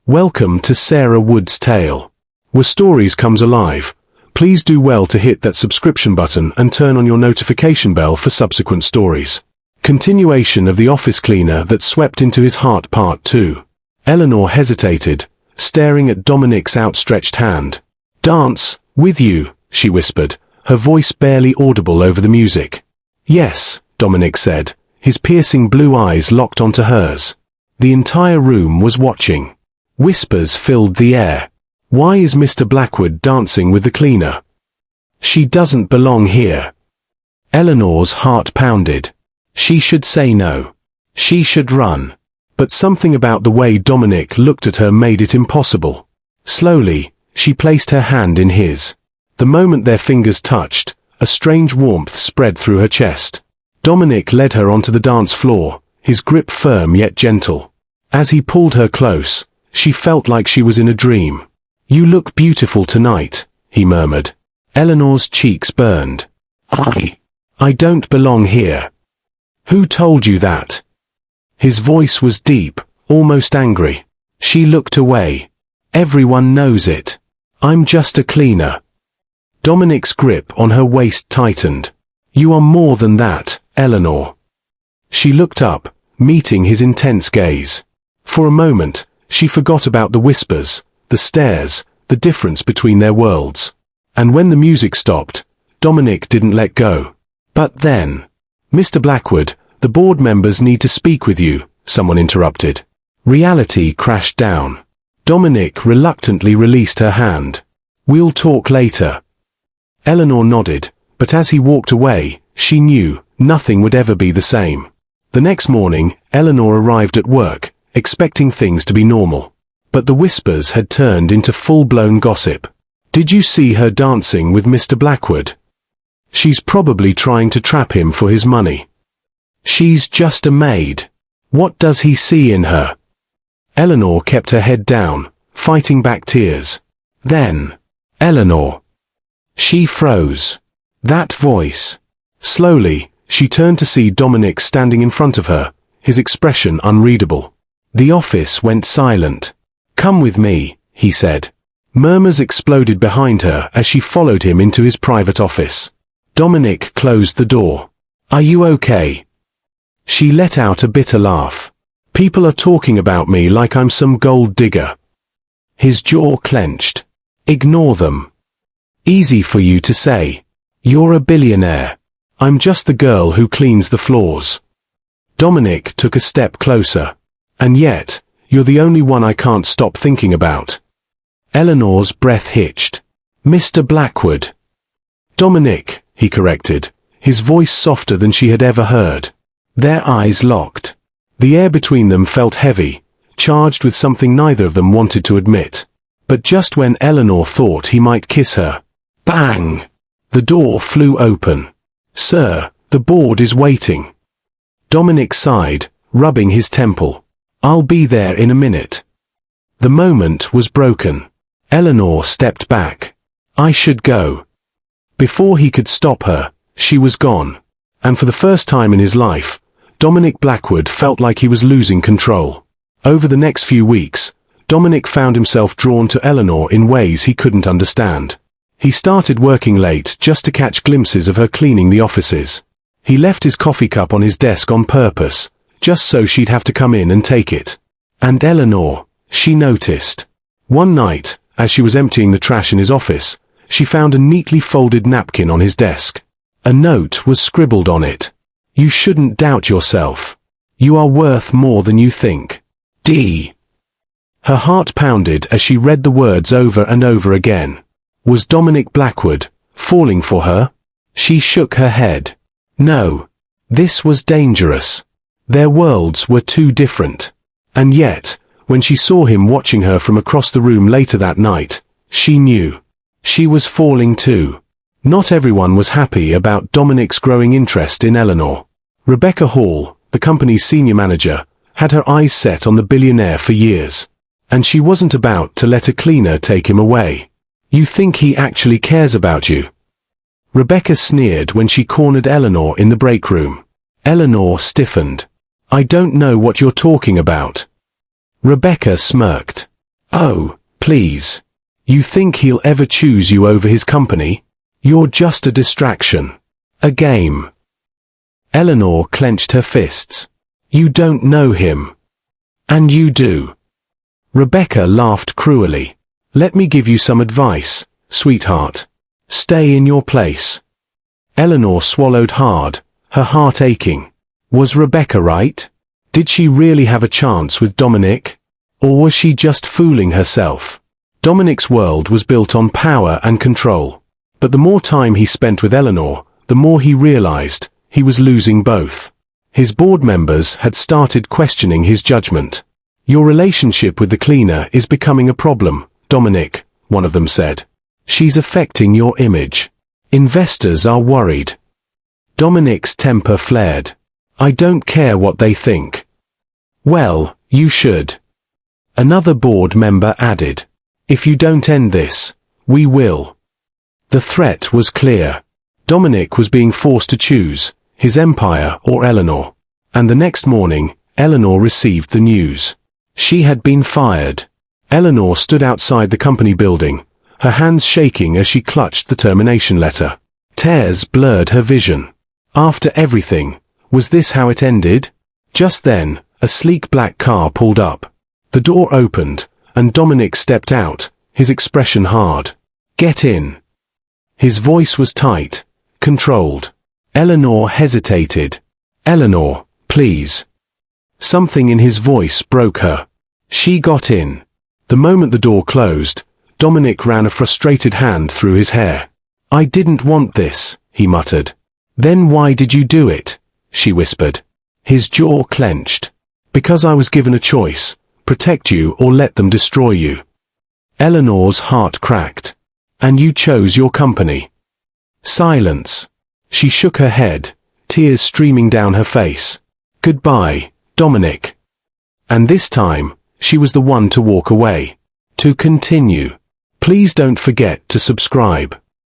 Welcome to Sarah Wood's Tale, where stories comes alive. Please do well to hit that subscription button and turn on your notification bell for subsequent stories. Continuation of The Office Cleaner That Swept Into His Heart Part 2. Eleanor hesitated, staring at Dominic's outstretched hand. "Dance with you," she whispered, her voice barely audible over the music. "Yes," Dominic said, his piercing blue eyes locked onto hers. The entire room was watching. Whispers filled the air. Why is Mr. Blackwood dancing with the cleaner? She doesn't belong here. Eleanor's heart pounded. She should say no. She should run. But something about the way Dominic looked at her made it impossible. Slowly, she placed her hand in his. The moment their fingers touched, a strange warmth spread through her chest. Dominic led her onto the dance floor, his grip firm yet gentle. As he pulled her close, she felt like she was in a dream. "You look beautiful tonight," he murmured. Eleanor's cheeks burned. I don't belong here." "Who told you that?" His voice was deep, almost angry. She looked away. "Everyone knows it. I'm just a cleaner." Dominic's grip on her waist tightened. "You are more than that, Eleanor." She looked up, meeting his intense gaze. For a moment, she forgot about the whispers, the stares, the difference between their worlds. And when the music stopped, Dominic didn't let go. "But then, Mr. Blackwood, the board members need to speak with you," someone interrupted. Reality crashed down. Dominic reluctantly released her hand. "We'll talk later." Eleanor nodded, but as he walked away, she knew nothing would ever be the same. The next morning, Eleanor arrived at work, expecting things to be normal. But the whispers had turned into full-blown gossip. "Did you see her dancing with Mr. Blackwood? She's probably trying to trap him for his money. She's just a maid. What does he see in her?" Eleanor kept her head down, fighting back tears. Then, "Eleanor." She froze. That voice. Slowly, she turned to see Dominic standing in front of her, his expression unreadable. The office went silent. "Come with me," he said. Murmurs exploded behind her as she followed him into his private office. Dominic closed the door. "Are you okay?" She let out a bitter laugh. "People are talking about me like I'm some gold digger." His jaw clenched. "Ignore them. Easy for you to say. You're a billionaire. I'm just the girl who cleans the floors." Dominic took a step closer. "And yet, you're the only one I can't stop thinking about." Eleanor's breath hitched. "Mr. Blackwood." "Dominic," he corrected, his voice softer than she had ever heard. Their eyes locked. The air between them felt heavy, charged with something neither of them wanted to admit. But just when Eleanor thought he might kiss her, bang! The door flew open. "Sir, the board is waiting." Dominic sighed, rubbing his temple. "I'll be there in a minute." The moment was broken. Eleanor stepped back. "I should go." Before he could stop her, she was gone. And for the first time in his life, Dominic Blackwood felt like he was losing control. Over the next few weeks, Dominic found himself drawn to Eleanor in ways he couldn't understand. He started working late just to catch glimpses of her cleaning the offices. He left his coffee cup on his desk on purpose, just so she'd have to come in and take it. And Eleanor, she noticed. One night, as she was emptying the trash in his office, she found a neatly folded napkin on his desk. A note was scribbled on it. "You shouldn't doubt yourself. You are worth more than you think. D." Her heart pounded as she read the words over and over again. Was Dominic Blackwood falling for her? She shook her head. No. This was dangerous. Their worlds were too different. And yet, when she saw him watching her from across the room later that night, she knew. She was falling too. Not everyone was happy about Dominic's growing interest in Eleanor. Rebecca Hall, the company's senior manager, had her eyes set on the billionaire for years. And she wasn't about to let a cleaner take him away. "You think he actually cares about you?" Rebecca sneered when she cornered Eleanor in the break room. Eleanor stiffened. "I don't know what you're talking about." Rebecca smirked. Oh, please. You think he'll ever choose you over his company? You're just a distraction. A game. Eleanor clenched her fists. You don't know him. And you do. Rebecca laughed cruelly. Let me give you some advice, sweetheart. Stay in your place. Eleanor swallowed hard, her heart aching. Was Rebecca right? Did she really have a chance with Dominic? Or was she just fooling herself? Dominic's world was built on power and control. But the more time he spent with Eleanor, the more he realized he was losing both. His board members had started questioning his judgment. Your relationship with the cleaner is becoming a problem, Dominic, one of them said. She's affecting your image. Investors are worried. Dominic's temper flared. I don't care what they think. Well, you should. Another board member added. If you don't end this, we will. The threat was clear. Dominic was being forced to choose, his empire or Eleanor. And the next morning, Eleanor received the news. She had been fired. Eleanor stood outside the company building, her hands shaking as she clutched the termination letter. Tears blurred her vision. After everything, was this how it ended? Just then, a sleek black car pulled up. The door opened, and Dominic stepped out, his expression hard. Get in. His voice was tight, controlled. Eleanor hesitated. Eleanor, please. Something in his voice broke her. She got in. The moment the door closed, Dominic ran a frustrated hand through his hair. I didn't want this, he muttered. Then why did you do it? She whispered. His jaw clenched. Because I was given a choice, protect you or let them destroy you. Eleanor's heart cracked. And you chose your company. Silence. She shook her head, tears streaming down her face. Goodbye, Dominic. And this time, she was the one to walk away. To continue. Please don't forget to subscribe.